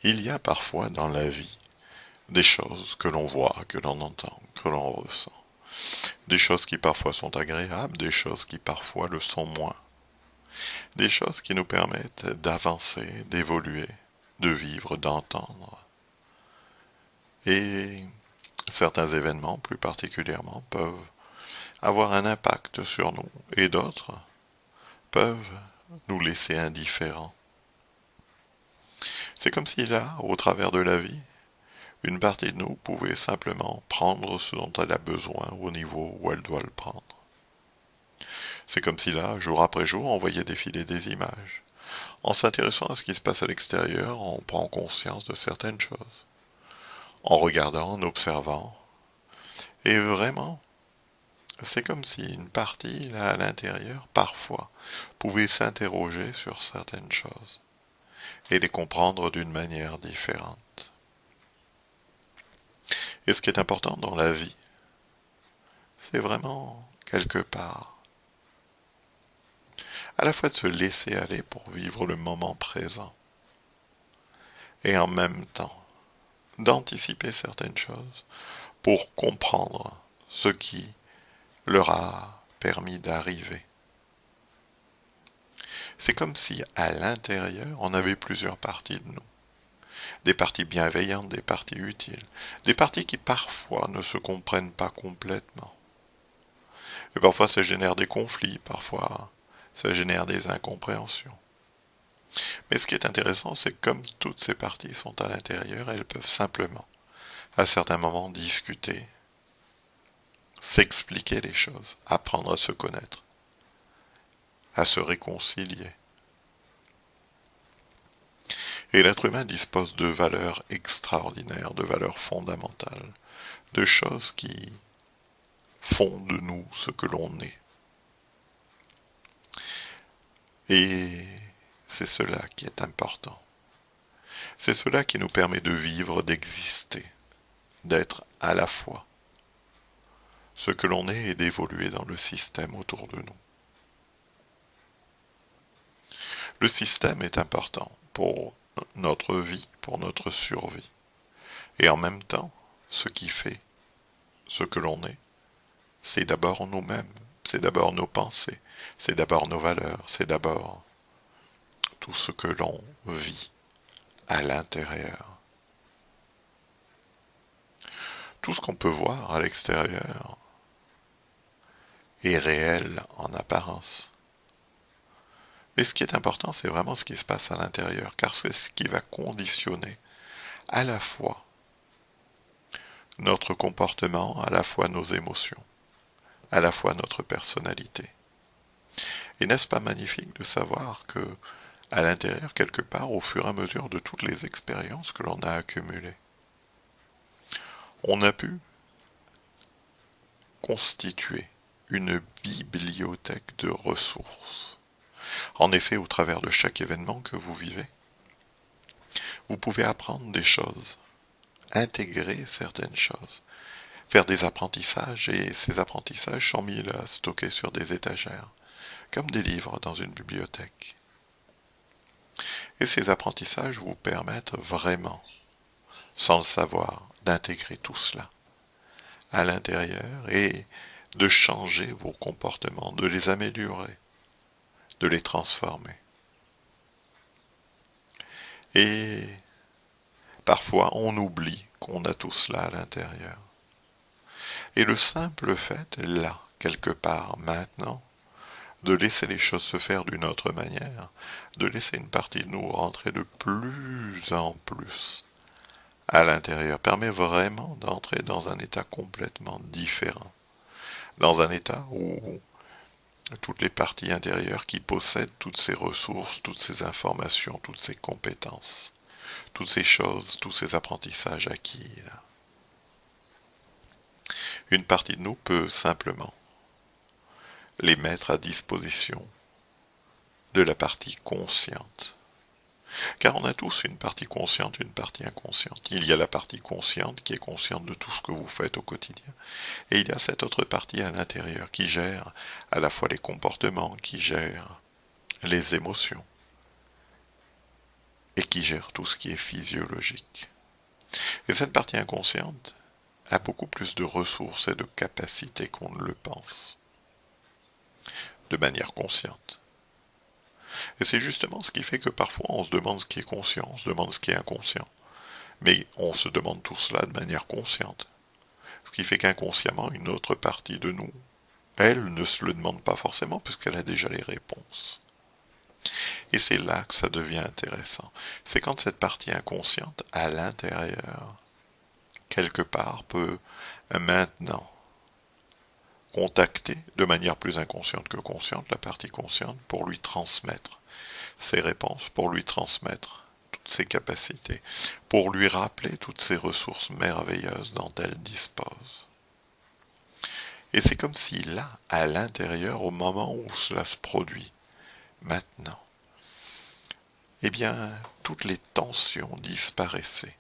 Il y a parfois dans la vie des choses que l'on voit, que l'on entend, que l'on ressent. Des choses qui parfois sont agréables, des choses qui parfois le sont moins. Des choses qui nous permettent d'avancer, d'évoluer, de vivre, d'entendre. Et certains événements, plus particulièrement, peuvent avoir un impact sur nous, et d'autres peuvent nous laisser indifférents. C'est comme si là, au travers de la vie, une partie de nous pouvait simplement prendre ce dont elle a besoin au niveau où elle doit le prendre. C'est comme si là, jour après jour, on voyait défiler des images. En s'intéressant à ce qui se passe à l'extérieur, on prend conscience de certaines choses. En regardant, en observant. Et vraiment, c'est comme si une partie, là, à l'intérieur, parfois, pouvait s'interroger sur certaines choses et les comprendre d'une manière différente. Et ce qui est important dans la vie, c'est vraiment, quelque part, à la fois de se laisser aller pour vivre le moment présent, et en même temps, d'anticiper certaines choses pour comprendre ce qui leur a permis d'arriver. C'est comme si, à l'intérieur, on avait plusieurs parties de nous. Des parties bienveillantes, des parties utiles, des parties qui parfois ne se comprennent pas complètement. Et parfois ça génère des conflits, parfois ça génère des incompréhensions. Mais ce qui est intéressant, c'est que comme toutes ces parties sont à l'intérieur, elles peuvent simplement, à certains moments, discuter, s'expliquer les choses, apprendre à se connaître, à se réconcilier. Et l'être humain dispose de valeurs extraordinaires, de valeurs fondamentales, de choses qui font de nous ce que l'on est. Et c'est cela qui est important. C'est cela qui nous permet de vivre, d'exister, d'être à la fois ce que l'on est et d'évoluer dans le système autour de nous. Le système est important pour notre vie, pour notre survie. Et en même temps, ce qui fait ce que l'on est, c'est d'abord nous-mêmes, c'est d'abord nos pensées, c'est d'abord nos valeurs, c'est d'abord tout ce que l'on vit à l'intérieur. Tout ce qu'on peut voir à l'extérieur est réel en apparence. Mais ce qui est important, c'est vraiment ce qui se passe à l'intérieur, car c'est ce qui va conditionner à la fois notre comportement, à la fois nos émotions, à la fois notre personnalité. Et n'est-ce pas magnifique de savoir que, à l'intérieur, quelque part, au fur et à mesure de toutes les expériences que l'on a accumulées, on a pu constituer une bibliothèque de ressources. En effet, au travers de chaque événement que vous vivez, vous pouvez apprendre des choses, intégrer certaines choses, faire des apprentissages, et ces apprentissages sont mis là, stockés sur des étagères, comme des livres dans une bibliothèque. Et ces apprentissages vous permettent vraiment, sans le savoir, d'intégrer tout cela à l'intérieur et de changer vos comportements, de les améliorer, de les transformer. Et parfois on oublie qu'on a tout cela à l'intérieur. Et le simple fait, là, quelque part, maintenant, de laisser les choses se faire d'une autre manière, de laisser une partie de nous rentrer de plus en plus à l'intérieur, permet vraiment d'entrer dans un état complètement différent. Dans un état où toutes les parties intérieures qui possèdent toutes ces ressources, toutes ces informations, toutes ces compétences, toutes ces choses, tous ces apprentissages acquis, là. Une partie de nous peut simplement les mettre à disposition de la partie consciente. Car on a tous une partie consciente, une partie inconsciente. Il y a la partie consciente qui est consciente de tout ce que vous faites au quotidien. Et il y a cette autre partie à l'intérieur qui gère à la fois les comportements, qui gère les émotions. Et qui gère tout ce qui est physiologique. Et cette partie inconsciente a beaucoup plus de ressources et de capacités qu'on ne le pense, de manière consciente. Et c'est justement ce qui fait que parfois on se demande ce qui est conscient, on se demande ce qui est inconscient. Mais on se demande tout cela de manière consciente. Ce qui fait qu'inconsciemment, une autre partie de nous, elle ne se le demande pas forcément puisqu'elle a déjà les réponses. Et c'est là que ça devient intéressant. C'est quand cette partie inconsciente, à l'intérieur, quelque part, peut maintenant contacter de manière plus inconsciente que consciente la partie consciente pour lui transmettre ses réponses, pour lui transmettre toutes ses capacités, pour lui rappeler toutes ces ressources merveilleuses dont elle dispose. Et c'est comme si là, à l'intérieur, au moment où cela se produit, maintenant, eh bien, toutes les tensions disparaissaient.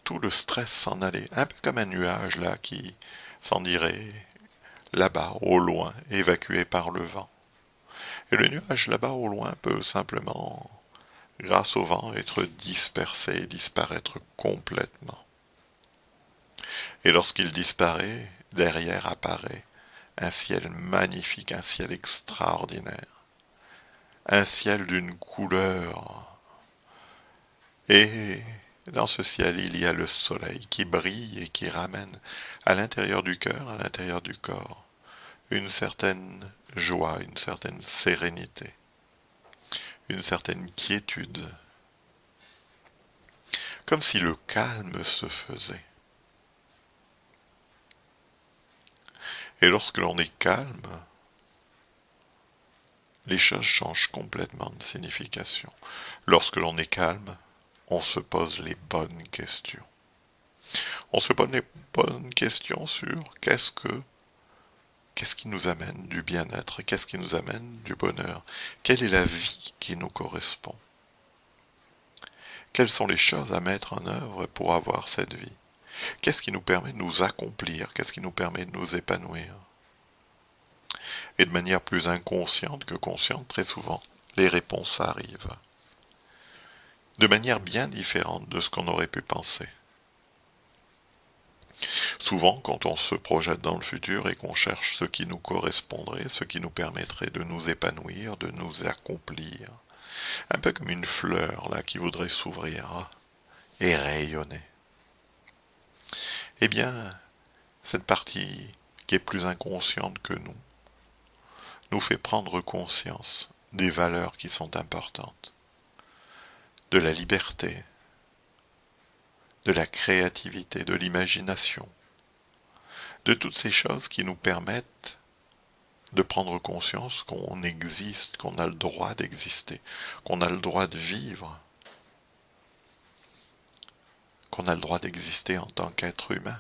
Tout le stress s'en allait, un peu comme un nuage là qui s'en irait là-bas, au loin, évacué par le vent. Et le nuage là-bas au loin peut simplement, grâce au vent, être dispersé et disparaître complètement. Et lorsqu'il disparaît, derrière apparaît un ciel magnifique, un ciel extraordinaire, un ciel d'une couleur. Et dans ce ciel, il y a le soleil qui brille et qui ramène à l'intérieur du cœur, à l'intérieur du corps, une certaine joie, une certaine sérénité, une certaine quiétude, comme si le calme se faisait. Et lorsque l'on est calme, les choses changent complètement de signification. Lorsque l'on est calme, on se pose les bonnes questions. On se pose les bonnes questions sur qu'est-ce qui nous amène du bien-être, qu'est-ce qui nous amène du bonheur, quelle est la vie qui nous correspond, quelles sont les choses à mettre en œuvre pour avoir cette vie, qu'est-ce qui nous permet de nous accomplir, qu'est-ce qui nous permet de nous épanouir. Et de manière plus inconsciente que consciente, très souvent, les réponses arrivent. De manière bien différente de ce qu'on aurait pu penser. Souvent, quand on se projette dans le futur et qu'on cherche ce qui nous correspondrait, ce qui nous permettrait de nous épanouir, de nous accomplir, un peu comme une fleur là qui voudrait s'ouvrir et rayonner. Eh bien, cette partie qui est plus inconsciente que nous fait prendre conscience des valeurs qui sont importantes, de la liberté, de la créativité, de l'imagination, de toutes ces choses qui nous permettent de prendre conscience qu'on existe, qu'on a le droit d'exister, qu'on a le droit de vivre, qu'on a le droit d'exister en tant qu'être humain.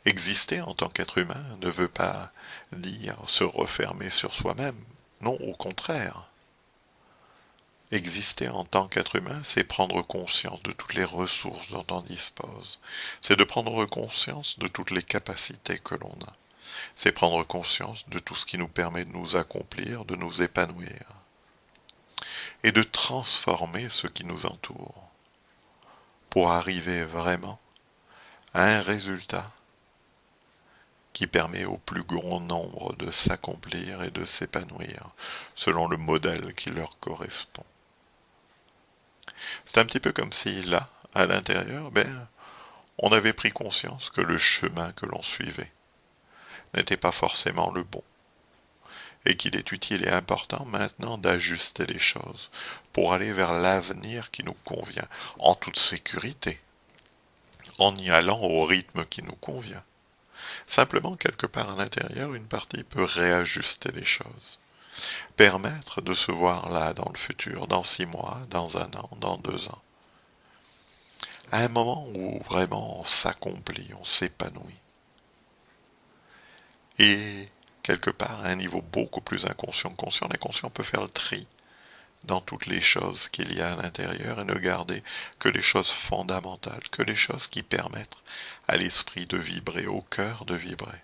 Exister en tant qu'être humain ne veut pas dire se refermer sur soi-même. Non, au contraire. Exister en tant qu'être humain, c'est prendre conscience de toutes les ressources dont on dispose. C'est de prendre conscience de toutes les capacités que l'on a. C'est prendre conscience de tout ce qui nous permet de nous accomplir, de nous épanouir. Et de transformer ce qui nous entoure pour arriver vraiment à un résultat qui permet au plus grand nombre de s'accomplir et de s'épanouir selon le modèle qui leur correspond. C'est un petit peu comme si là, à l'intérieur, on avait pris conscience que le chemin que l'on suivait n'était pas forcément le bon, et qu'il est utile et important maintenant d'ajuster les choses pour aller vers l'avenir qui nous convient, en toute sécurité, en y allant au rythme qui nous convient. Simplement, quelque part à l'intérieur, une partie peut réajuster les choses, permettre de se voir là dans le futur, dans 6 mois, dans 1 an, dans 2 ans, à un moment où vraiment on s'accomplit, on s'épanouit. Et quelque part, à un niveau beaucoup plus inconscient que conscient, l'inconscient peut faire le tri dans toutes les choses qu'il y a à l'intérieur et ne garder que les choses fondamentales, que les choses qui permettent à l'esprit de vibrer, au cœur de vibrer.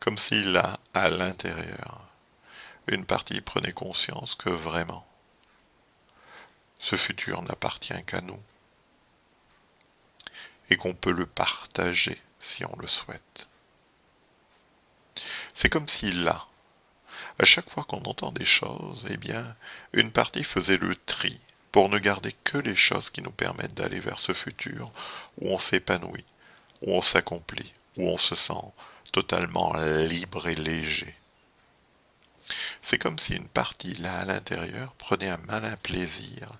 Comme si là, à l'intérieur, une partie prenait conscience que vraiment, ce futur n'appartient qu'à nous et qu'on peut le partager si on le souhaite. C'est comme si là, à chaque fois qu'on entend des choses, eh bien, une partie faisait le tri pour ne garder que les choses qui nous permettent d'aller vers ce futur où on s'épanouit, où on s'accomplit, où on se sent totalement libre et léger. C'est comme si une partie là à l'intérieur prenait un malin plaisir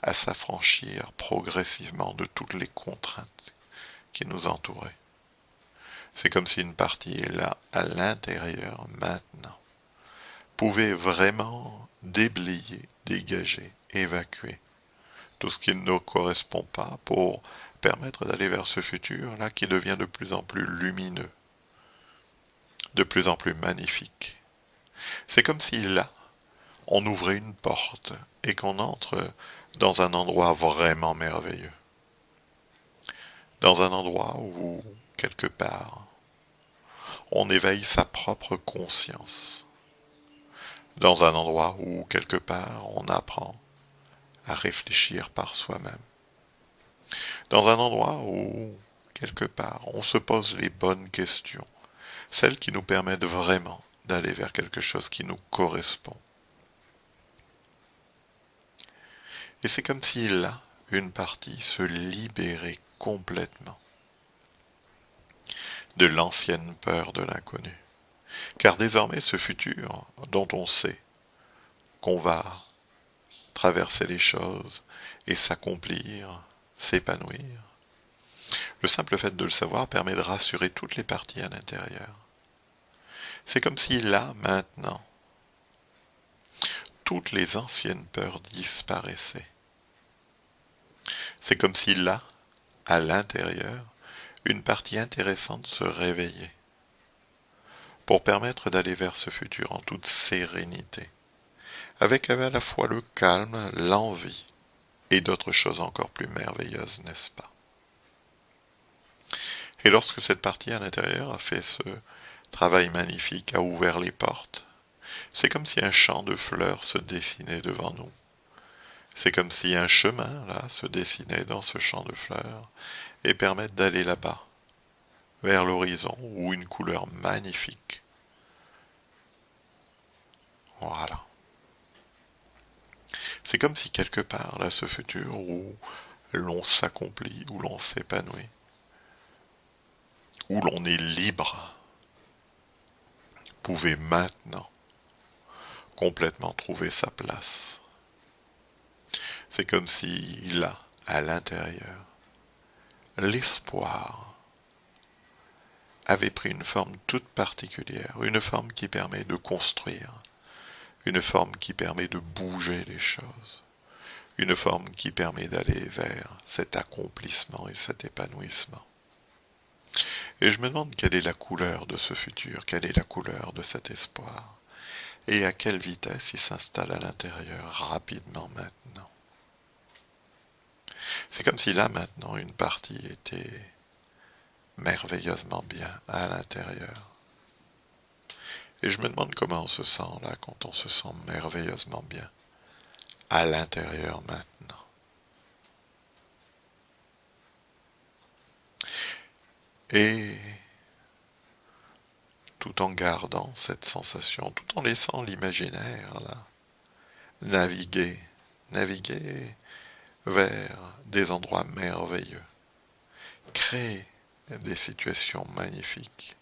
à s'affranchir progressivement de toutes les contraintes qui nous entouraient. C'est comme si une partie là à l'intérieur maintenant pouvait vraiment déblayer, dégager, évacuer tout ce qui ne correspond pas pour permettre d'aller vers ce futur là qui devient de plus en plus lumineux, de plus en plus magnifique. C'est comme si là, on ouvrait une porte et qu'on entre dans un endroit vraiment merveilleux. Dans un endroit où, quelque part, on éveille sa propre conscience. Dans un endroit où, quelque part, on apprend à réfléchir par soi-même. Dans un endroit où, quelque part, on se pose les bonnes questions, celles qui nous permettent vraiment d'aller vers quelque chose qui nous correspond. Et c'est comme si là, une partie se libérait complètement de l'ancienne peur de l'inconnu. Car désormais ce futur dont on sait qu'on va traverser les choses et s'accomplir, s'épanouir, le simple fait de le savoir permet de rassurer toutes les parties à l'intérieur. C'est comme si là, maintenant, toutes les anciennes peurs disparaissaient. C'est comme si là, à l'intérieur, une partie intéressante se réveillait pour permettre d'aller vers ce futur en toute sérénité, avec à la fois le calme, l'envie et d'autres choses encore plus merveilleuses, n'est-ce pas? Et lorsque cette partie à l'intérieur a fait ce travail magnifique, a ouvert les portes, c'est comme si un champ de fleurs se dessinait devant nous. C'est comme si un chemin, là, se dessinait dans ce champ de fleurs et permettait d'aller là-bas, vers l'horizon, où une couleur magnifique. Voilà. C'est comme si quelque part, là, ce futur où l'on s'accomplit, où l'on s'épanouit, où l'on est libre, pouvait maintenant complètement trouver sa place. C'est comme si, là, à l'intérieur, l'espoir avait pris une forme toute particulière, une forme qui permet de construire, une forme qui permet de bouger les choses, une forme qui permet d'aller vers cet accomplissement et cet épanouissement. Et je me demande quelle est la couleur de ce futur, quelle est la couleur de cet espoir, et à quelle vitesse il s'installe à l'intérieur rapidement maintenant. C'est comme si là maintenant une partie était merveilleusement bien à l'intérieur. Et je me demande comment on se sent là quand on se sent merveilleusement bien à l'intérieur maintenant. Et tout en gardant cette sensation, tout en laissant l'imaginaire là, naviguer vers des endroits merveilleux, créer des situations magnifiques,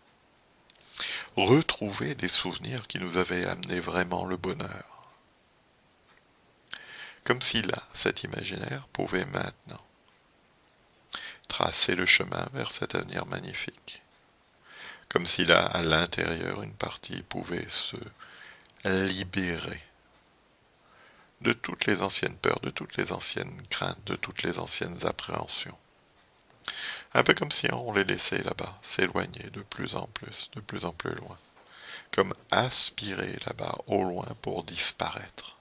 retrouver des souvenirs qui nous avaient amené vraiment le bonheur. Comme si là, cet imaginaire pouvait maintenant tracer le chemin vers cet avenir magnifique. Comme si là, à l'intérieur, une partie pouvait se libérer de toutes les anciennes peurs, de toutes les anciennes craintes, de toutes les anciennes appréhensions. Un peu comme si on les laissait là-bas, s'éloigner de plus en plus loin. Comme aspirer là-bas au loin pour disparaître.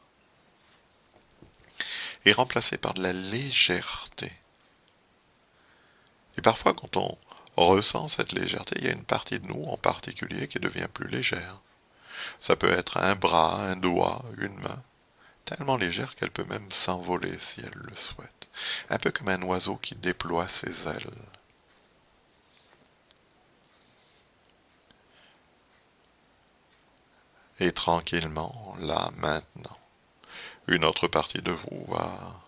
Et remplacé par de la légèreté. Et parfois, quand on ressent cette légèreté, il y a une partie de nous en particulier qui devient plus légère. Ça peut être un bras, un doigt, une main, tellement légère qu'elle peut même s'envoler si elle le souhaite. Un peu comme un oiseau qui déploie ses ailes. Et tranquillement, là, maintenant, une autre partie de vous va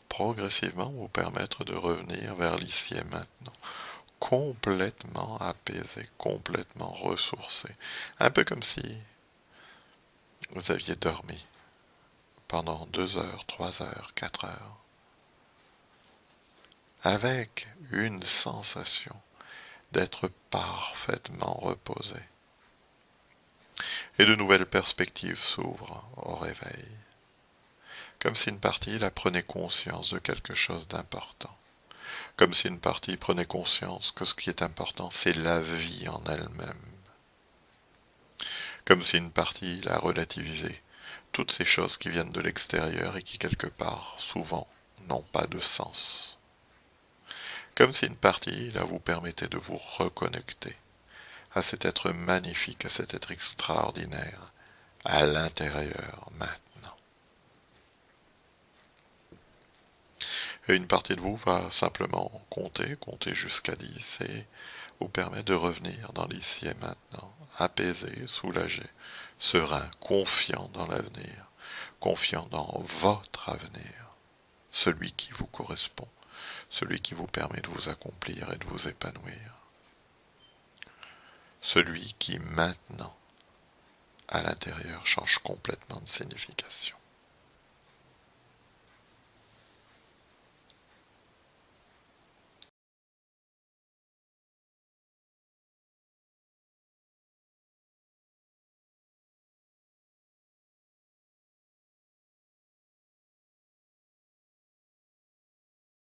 progressivement vous permettre de revenir vers l'ici et maintenant, complètement apaisé, complètement ressourcé, un peu comme si vous aviez dormi pendant 2 heures, 3 heures, 4 heures, avec une sensation d'être parfaitement reposé. Et de nouvelles perspectives s'ouvrent au réveil, comme si une partie la prenait conscience de quelque chose d'important, comme si une partie prenait conscience que ce qui est important, c'est la vie en elle-même, comme si une partie la relativisait, toutes ces choses qui viennent de l'extérieur et qui quelque part, souvent, n'ont pas de sens. Comme si une partie là vous permettait de vous reconnecter à cet être magnifique, à cet être extraordinaire, à l'intérieur maintenant. Et une partie de vous va simplement compter jusqu'à 10 et vous permet de revenir dans l'ici et maintenant, apaisé, soulagé, serein, confiant dans l'avenir, confiant dans votre avenir, celui qui vous correspond, celui qui vous permet de vous accomplir et de vous épanouir, celui qui maintenant, à l'intérieur, change complètement de signification.